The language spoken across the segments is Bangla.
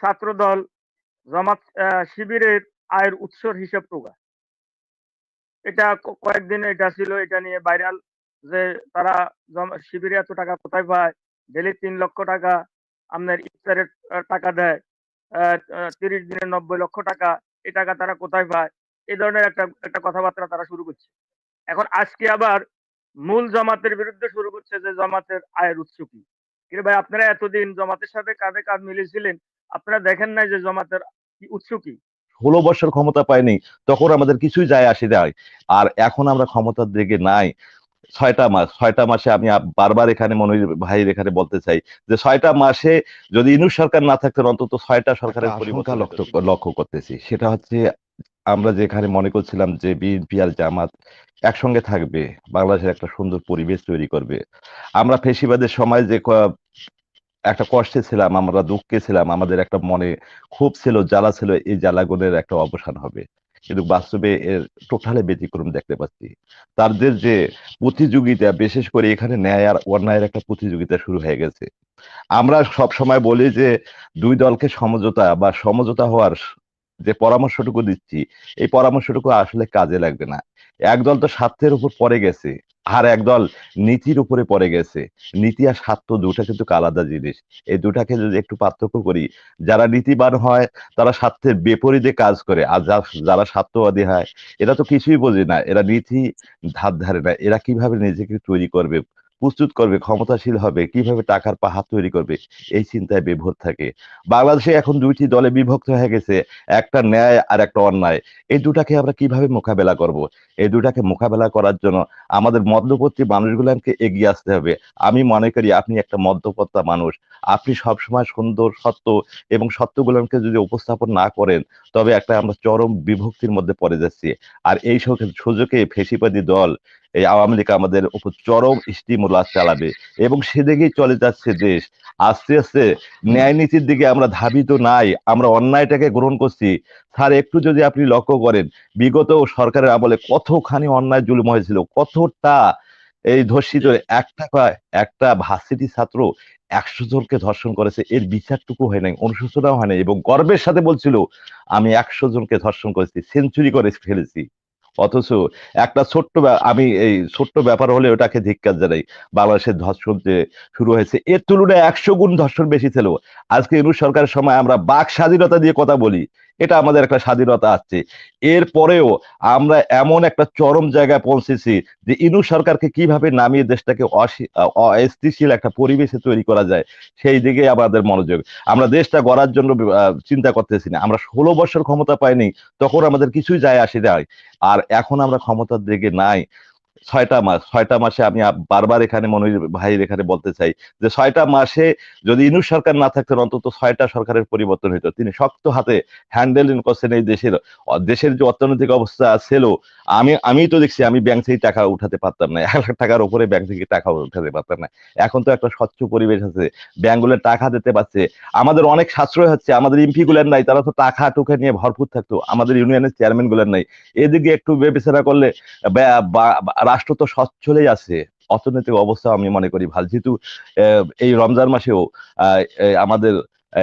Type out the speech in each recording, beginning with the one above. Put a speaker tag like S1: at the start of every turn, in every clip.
S1: ছাত্র দল জামাত শিবিরের আয়ের উৎসর হিসাব প্রকাশ। এটা কয়েকদিন এটা ছিল, এটা নিয়ে ভাইরাল যে তারা শিবিরে এত টাকা কোথায় পায়, ডেলি ৩ লক্ষ টাকা আপনার ইফতারের টাকা দেয়, ৩০ দিনে ৯০ লক্ষ টাকা, এই টাকা তারা কোথায় পায়, এই ধরনের একটা একটা কথাবার্তা তারা শুরু করছে। এখন আজকে আবার মূল জামাতের বিরুদ্ধে শুরু করছে যে জামাতের আয়ের উৎস কি। কিন্তু ভাই, আপনারা এতদিন জামাতের সাথে কাঁধে কাঁধ মিলিয়েছিলেন, আপনারা দেখেন নাই যে জামাতের উৎস কি?
S2: 16 বছর ক্ষমতা পায়নি, তখন আমাদের কিছুই যায় আসে যায়। আর এখন আমরা ক্ষমতার দিকে নাই 6টা মাসে আমি বারবার এখানে মনির ভাইয়ের এখানে বলতে চাই যে 6টা মাসে যদি ইউনূস সরকার না থাকতেন, অন্তত 6টা সরকারের পরিবর্তন লক্ষ্য করতেছি। সেটা হচ্ছে আমরা যেখানে মনে করছিলাম যে বিএনপি আর জামাত একসঙ্গে থাকবে, বাংলাদেশের একটা সুন্দর পরিবেশ তৈরি করবে। আমরা ফেসিবাদের সময় যে একটা কষ্টে ছিলাম, আমরা দুঃখে ছিলাম, আমাদের একটা মনে ক্ষোভ ছিল, জ্বালা ছিল, এই জ্বালাগুলোর একটা অবসান হবে। কিন্তু বাস্তবে এর টোটালি ব্যতিক্রম দেখতে পাচ্ছি। তাদের যে প্রতিযোগিতা, বিশেষ করে এখানে ন্যায় আর অন্যায়ের একটা প্রতিযোগিতা শুরু হয়ে গেছে। আমরা সব সময় বলি যে দুই দলকে সমঝোতা হওয়ার যে পরামর্শটুকু দিচ্ছি, এই পরামর্শটুকু আসলে কাজে লাগবে না। একদল তো স্বার্থের উপর পড়ে গেছে, আর একদল নীতির উপরে পড়ে গেছে। নীতি আর স্বার্থ দুটা কিন্তু আলাদা জিনিস। এই দুটাকে যদি একটু পার্থক্য করি, যারা নীতিবান হয় তারা স্বার্থের বিপরীতে কাজ করে, আর যারা স্বার্থবাদী হয় এরা তো কিছুই বোঝে না, এরা নীতি ধার ধারে না। এরা কিভাবে নিজেকে তৈরি করবে, প্রস্তুত করবে, ক্ষমতাশীল হবে, কিভাবে টাকার পাহাড় তৈরি করবে, এই চিন্তায় বিভোর থাকে। বাংলাদেশে এখন দুইটি দলে বিভক্ত হয়ে গেছে, একটা ন্যায় আর একটা অন্যায়। এই দুটাকে আমরা কিভাবে মোকাবেলা করব? এই দুটাকে মোকাবেলা করার জন্য আমাদের মধ্যবর্তী মানুষগুলোকে এগিয়ে আসতে হবে। আমি মনে করি আপনি একটা মধ্যপন্থা মানুষ, আপনি সবসময় সুন্দর সত্য এবং সত্যগুলোকে যদি উপস্থাপন না করেন, তবে একটা আমরা চরম বিভক্তির মধ্যে পড়ে যাচ্ছি। আর এই সুযোগে ফেসিবাদী দল এই আওয়ামী লীগ আমাদের উপর চরম স্টিমুলাস চালাবে, এবং সেদিকেই চলে যাচ্ছে দেশ। আস্তে আস্তে ন্যায় নীতির দিকে আমরা ধাবিত নাই, আমরা অন্যায়টাকে গ্রহণ করছি। স্যার, একটু যদি আপনি লক্ষ্য করেন, বিগত সরকারের আমলে কতখানি অন্যায় জুলুম হয়েছিল, কতটা এই ধর্ষিত একটা ভার্সিটি ছাত্র 100 জনকে ধর্ষণ করেছে, এর বিচারটুকু হয় নাই, অনুশোচনাও হয় নাই, এবং গর্বের সাথে বলছিল আমি 100 জনকে ধর্ষণ করেছি, সেঞ্চুরি করে ফেলেছি। অথচ একটা আমি এই ছোট্ট ব্যাপার হলে ওটাকে ধিক্কার জানাই। বাংলাদেশের ধর্ষণ যে শুরু হয়েছে, এর তুলনায় 100 গুণ ধর্ষণ বেশি ছিল। আজকে ইউনূস সরকারের সময় আমরা বাক স্বাধীনতা দিয়ে কথা বলি, এটা আমাদের একটা স্বাধীনতা আছে। এরপরেও আমরা এমন একটা চরম জায়গায় পৌঁছেছি যে ইউনূস সরকারকে কিভাবে নামিয়ে দেশটাকে অস্থিতিশীল একটা পরিবেশে তৈরি করা যায়, সেই দিকে আমাদের মনোযোগ। আমরা দেশটা গড়ার জন্য চিন্তা করতেছি না। আমরা 16 বছর ক্ষমতা পাইনি, তখন আমাদের কিছুই যায় আসে যায়। আর এখন আমরা ক্ষমতার দিকে নাই 6টা মাসে আমি বারবার এখানে মনির ভাইয়ের এখানে বলতে চাই যে 6টা মাসে যদি ইউনূস সরকার না থাকতেন, অন্তত 6টা সরকারের পরিবর্তন হইতো। তিনি শক্ত হাতে হ্যান্ডেলিং করছেন এই দেশের যে অর্থনৈতিক অবস্থা ছিল। আমি তো দেখছি, আমি ব্যাংক থেকে টাকা উঠাতে পারতাম না, 1 লাখ টাকার উপরে ব্যাংক থেকে টাকা উঠাতে পারতাম না। এখন তো একটা স্বচ্ছ পরিবেশ আছে, ব্যাংকগুলো টাকা দিতে পারছে, আমাদের অনেক সাশ্রয় হচ্ছে। আমাদের এমপি গুলের নাই, তারা তো টাকা টুকা নিয়ে ভরপুর থাকতো, আমাদের ইউনিয়নের চেয়ারম্যান গুলের নাই। এদিকে একটু বিবেচনা করলে রাষ্ট্র তো সচ্ছলই আছে, অর্থনৈতিক অবস্থা আমি মনে করি ভালো। যেহেতু এই রমজান মাসেও আমাদের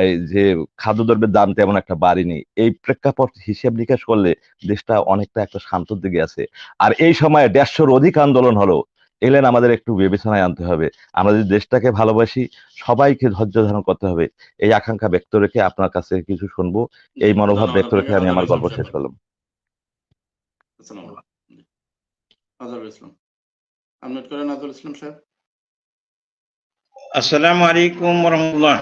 S2: এই যে খাদ্যদ্রব্যের দাম তেমন একটা বাড়েনি, এই প্রেক্ষাপট হিসেব নিকাশ করলে দেশটা অনেকটা একটা শান্তর দিকে আছে। আর এই সময় 150-র অধিক আন্দোলন হলো, এলেন আমাদের একটু বিবেচনায় আনতে হবে। আমরা যদি দেশটাকে ভালোবাসি, সবাইকে ধৈর্য ধারণ করতে হবে। এই আকাঙ্ক্ষা ব্যক্ত রেখে আপনার কাছে কিছু শুনবো, এই মনোভাব ব্যক্ত রেখে আমি আমার গল্প শেষ করলাম।
S3: আসসালামু আলাইকুম ওয়া রাহমাতুল্লাহ।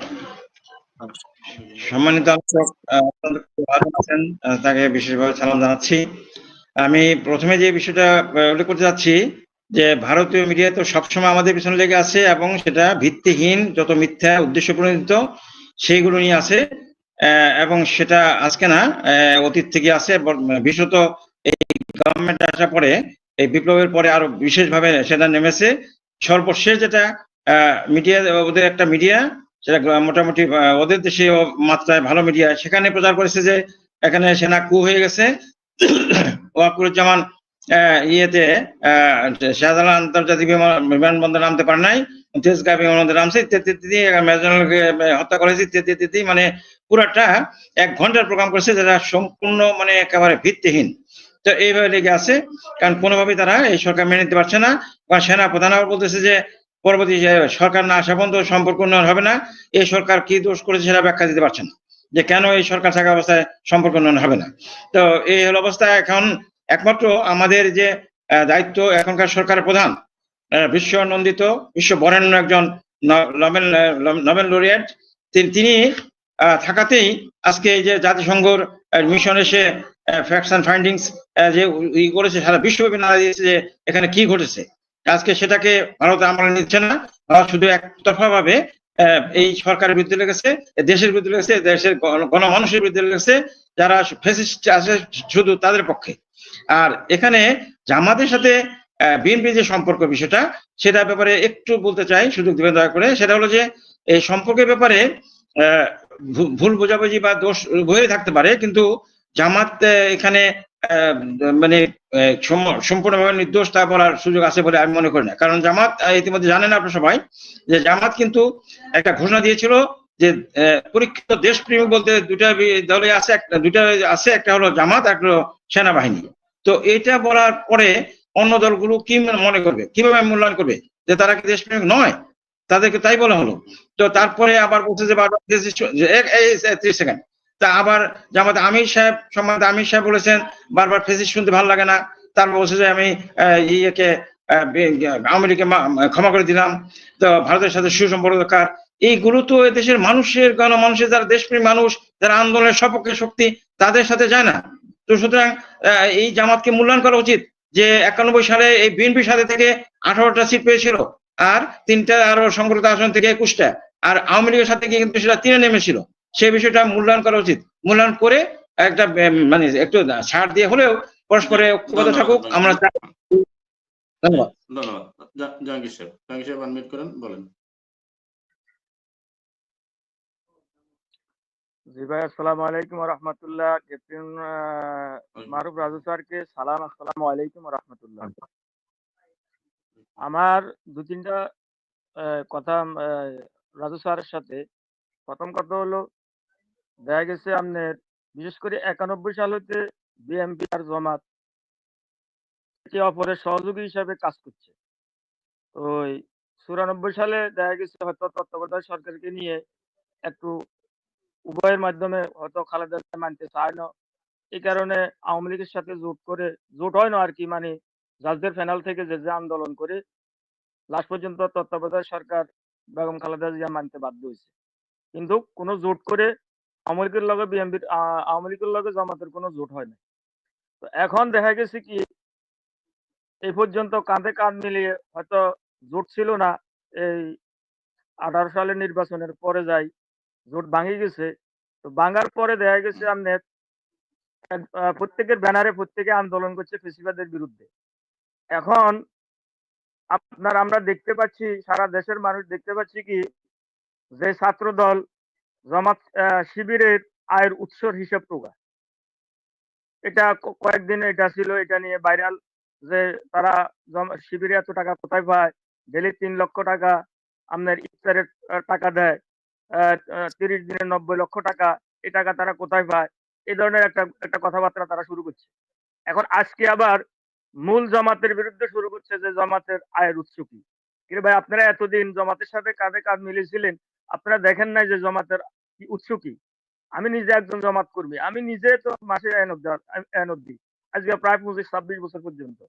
S3: সম্মানিত দর্শক, তাকে বিশেষভাবে সালাম জানাচ্ছি। আমি প্রথমে যে বিষয়টা উল্লেখ করতে যাচ্ছি যে ভারতীয় মিডিয়া তো সবসময় আমাদের পিছনে লেগে আছে, এবং সেটা ভিত্তিহীন যত মিথ্যা উদ্দেশ্য প্রণোদিত সেইগুলো নিয়ে আছে, এবং সেটা আজকে না, অতীত থেকে আছে। বিশেষত এই গভর্নমেন্ট আসার পরে, এই বিপ্লবের পরে আরো বিশেষভাবে সেটা নেমেছে। সর্বশেষ যেটা মিডিয়া, ওদের একটা মিডিয়া, সেটা মোটামুটি ওদের দেশীয় মাত্রায় ভালো মিডিয়া, সেখানে প্রচার করেছে যে এখানে সেনা কু হয়ে গেছে, ওয়াকুরুজ্জামান ইয়েতে শাহজালাল আন্তর্জাতিক বিমানবন্দর নামতে পারে নাই, তেজগাঁও বিমানবন্দর নামছে, ইত্যাদি, মেজর জেনারেলকে হত্যা করেছে, ইত্যাদি, মানে পুরাটা 1 ঘন্টার প্রোগ্রাম করেছে, যেটা সম্পূর্ণ মানে একেবারে ভিত্তিহীন। তো এইভাবে লেগে আছে, কারণ কোনোভাবেই তারা এই সরকার মেনে নিতে পারছে না। কারণ সেনা প্রধান আবার বলতেছে যে পরবর্তী যে সরকার না আসা পর্যন্ত সম্পর্ক উন্নয়ন হবে না। এই সরকার কি দোষ করেছে সেটা ব্যাখ্যা দিতে পারছে না, যে কেন এই সরকার থাকা অবস্থায় সম্পর্ক উন্নয়ন হবে না। তো এই হলো অবস্থা। এখন একমাত্র আমাদের যে দায়িত্ব, এখনকার সরকারের প্রধান বিশ্ব নন্দিত, বিশ্ব বরেণ্য একজন নোবেল লরিয়েট, তিনি থাকাতেই আজকে এই যে জাতিসংঘর মিশন এসে ফ্যাক্টস এন্ড ফাইন্ডিংস যে ই করেছে, সারা বিশ্বব্যাপী নাড়া দিয়েছে যে এখানে কি ঘটেছে। আজকে সেটাকে ভারত আমলে নিচ্ছে না, ভারত শুধু একতরফা ভাবে এই সরকারের বিরুদ্ধে লেগেছে, দেশের বিরুদ্ধে লেগেছে, দেশের গণমানুষের বিরুদ্ধে লেগেছে, যারা ফ্যাসিস্ট আছে শুধু তাদের পক্ষে। আর এখানে জামাতের সাথে বিএনপি যে সম্পর্ক বিষয়টা, সেটার ব্যাপারে একটু বলতে চাই, সুযোগ দিবেন দয়া করে। সেটা হলো যে এই সম্পর্কের ব্যাপারে ভুল বোঝাবুঝি বা দোষ উভয়ই থাকতে পারে, কিন্তু জামাত এখানে মানে সম্পূর্ণভাবে নির্দোষ তা বলার সুযোগ আছে বলে আমি মনে করি না। কারণ জামাত ইতিমধ্যে জানেন আপনারা সবাই যে জামাত কিন্তু একটা ঘোষণা দিয়েছিল যে পরীক্ষিত দেশপ্রেমিক বলতে দুটা দলে আছে, একটা হলো জামাত, একটা হলো সেনাবাহিনী। তো এটা বলার পরে অন্য দলগুলো কি মনে করবে, কিভাবে মূল্যায়ন করবে যে তারা কি দেশপ্রেমিক নয়? তাদেরকে তাই বলা হলো। তো তারপরে আবার বলছে যে বারবার 30 সেকেন্ড, তা আবার জামাত আমির সাহেব সম্মানিত আমির সাহেব বলেছেন বারবার ফেসিস্ট শুনতে ভালো লাগে না। তারপর বলছে যে আমি ইয়েকে আওয়ামী লীগকে ক্ষমা করে দিলাম, তো ভারতের সাথে সুসম্পর্ক দরকার। এইগুলো তো দেশের মানুষের, গণমানুষের, যারা দেশপ্রেমী মানুষ, যারা আন্দোলনের সপক্ষে শক্তি, তাদের সাথে যায় না। তো সুতরাং এই জামাতকে মূল্যায়ন করা উচিত যে 91 সালে এই বিএনপির সাথে থেকে 18টা সিট পেয়েছিল, আর 3টা আরো সংগঠিত আসন থেকে 21টা, আর আওয়ামী লীগের সাথে গিয়ে কিন্তু সেটা 3-এ নেমেছিল। সেই বিষয়টা মূল্যায়ন করা উচিত। মূল্যায়ন করে একটা মানে একটু ছাড় দিয়ে হলেও পরস্পরের ঐক্যবদ্ধ থাকুক, আমরা ধন্যবাদ।
S4: ধন্যবাদ। জাহাঙ্গীর সাহেব আনমিউট করেন, বলেন।
S1: জি ভাই, আসসালামু আলাইকুম ওয়া রাহমাতুল্লাহ। ক্যাপ্টেন মারুফ রাজু স্যারকে সালাম, আসসালামু আলাইকুম ওয়া রাহমাতুল্লাহ। আমার 2-3টা কথা রাজু স্যারের সাথে। প্রথম কথা হলো, দেখা গেছে আপনার বিশেষ করে 91 সাল হতে বিএনপি আর জামাত একে অপরের সহযোগী হিসাবে কাজ করছে। ওই 94 সালে দেখা গেছে হয়তো তত্ত্বাবধায়ক সরকারকে নিয়ে একটু উভয়ের মাধ্যমে হয়তো খালেদা জিয়া মানতে চায় না। এই কারণে আওয়ামী লীগের সাথে জোট করে, জোট হয় না আরকি, মানে জাজদের প্যানেল থেকে যে আন্দোলন করে লাস্ট পর্যন্ত তত্ত্বাবধায়ক সরকার বেগম খালেদা জিয়া মানতে বাধ্য হইছে। কিন্তু কোন জোট করে আওয়ামী লীগের লগে বিএনপির আওয়ামী লীগের লগে জামাতের কোন জোট হয় না। তো এখন দেখা গেছে কি, এই পর্যন্ত কাঁধে কাঁধ মিলিয়ে হয়তো জোট ছিল না। এই 18 সালের নির্বাচনের পরে যাই জোট ভাঙে গেছে। তো ভাঙার পরে দেখা গেছে আপনার প্রত্যেকের ব্যানারে প্রত্যেকে আন্দোলন করছে ফেসিবাদের বিরুদ্ধে। এখন আমরা দেখতে পাচ্ছি, সারা দেশের মানুষ দেখতে পাচ্ছি কি, যে ছাত্র দল জামাত শিবিরের আয়ের উৎসর হিসাব প্রকাশ। এটা কয়েকদিন এটা ছিল, এটা নিয়ে ভাইরাল যে তারা শিবিরে এত টাকা কোথায় পায়, ডেলি 3 লক্ষ টাকা আপনার ইফতারের টাকা দেয়, 30 দিনে 90 লক্ষ টাকা, এই টাকা তারা কোথায় পায়, এই ধরনের একটা কথাবার্তা তারা শুরু করছে। এখন আজকে আবার মূল জামাতের বিরুদ্ধে শুরু করছে যে জামাতের আয়ের উৎস কি। কিন্তু ভাই, আপনারা এতদিন জামাতের সাথে কাঁধে কাঁধ মিলিয়েছিলেন, আপনারা দেখেন নাই যে জামাতের উৎস কি। আমি নিজে একজন জামাত কর্মী, আমি নিজে তো মাসে এনক দিই আজকে প্রায় 25-26 বছর পর্যন্ত।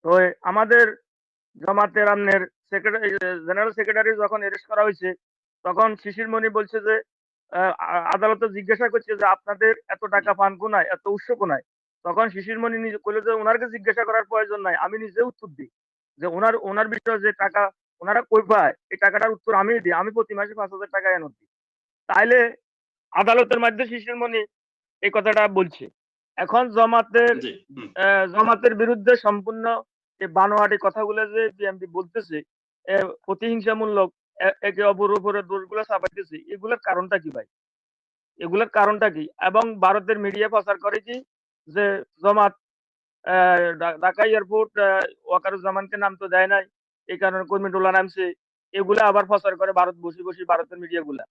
S1: তো আমাদের জামাতের আমনের সেক্রেটারি, জেনারেল সেক্রেটারি যখন অ্যারেস্ট করা হয়েছে, তখন শিশির মনি বলছে যে আদালতে জিজ্ঞাসা করছে যে আপনাদের এত টাকা পান কোনায়, এত উৎস কোনায়। তখন শিশির মনি নিজে কইল যে ওনারকে জিজ্ঞাসা করার প্রয়োজন নাই, আমি নিজে উত্তর দিই যে ওনার বিষয়ে যে টাকা ওনারা কই পায়, এই টাকাটার উত্তর আমিই দিই। আমি প্রতি মাসে 5,000 টাকা এনক দিই। তাইলে আদালতের মধ্যে শিশির মনি এই কথাটা বলছে। এখন জামাতের বিরুদ্ধে সম্পূর্ণ এই বানোয়াটি কথাগুলো যে বিএনপি বলতেছে, প্রতিহিংসামূলক, একে অপরের উপরে দোষগুলো চাপাইতেছে, এগুলোর কারণটা কি ভাই? এগুলোর কারণটা কি? এবং ভারতের মিডিয়া প্রচার করে কি যে জামাত ঢাকা এয়ারপোর্ট ওয়াকারুজ্জামানকে নামতে দেয় নাই, এই কারণে কর্মী টোলা নামছে। এগুলা আবার প্রচার করে ভারত, বসে ভারতের মিডিয়া গুলা।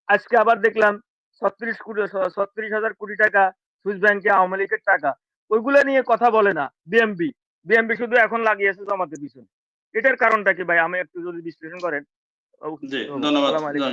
S1: আজকে আবার দেখলাম 36,000 কোটি টাকা সুইস ব্যাংকে আওয়ামী লীগের টাকা, ওইগুলা নিয়ে কথা বলে না বিএমপি শুধু এখন লাগিয়েছে জামাতের পিছনে। এটার কারণটা কি ভাই, আমি একটু যদি বিশ্লেষণ করেন।
S4: জি ধন্যবাদ।
S1: আসসালামু আলাইকুম।